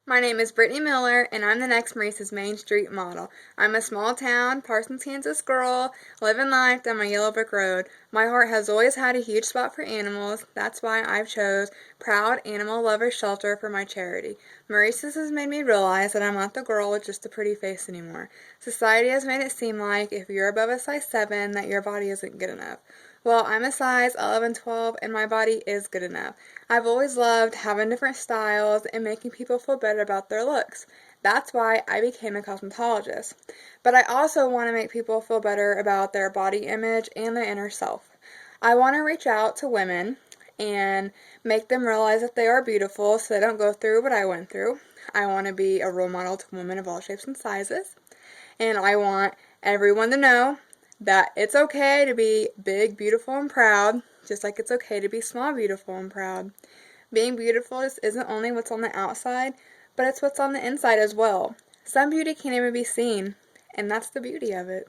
My name is Brittany Miller, and I'm the next Maurice's Main Street model. I'm a small town, Parsons, Kansas girl, living life down my yellow brick road. My heart has always had a huge spot for animals. That's why I've chose Proud Animal Lovers Shelter for my charity. Maurice's has made me realize that I'm not the girl with just a pretty face anymore. Society has made it seem like if you're above a size 7 that your body isn't good enough. Well, I'm a size 11, 12, and my body is good enough. I've always loved having different styles and making people feel better about their looks. That's why I became a cosmetologist. But I also want to make people feel better about their body image and their inner self. I want to reach out to women and make them realize that they are beautiful so they don't go through what I went through. I want to be a role model to women of all shapes and sizes. And I want everyone to know that it's okay to be big, beautiful, and proud, just like it's okay to be small, beautiful, and proud. Being beautiful just isn't only what's on the outside, but it's what's on the inside as well. Some beauty can't even be seen, and that's the beauty of it.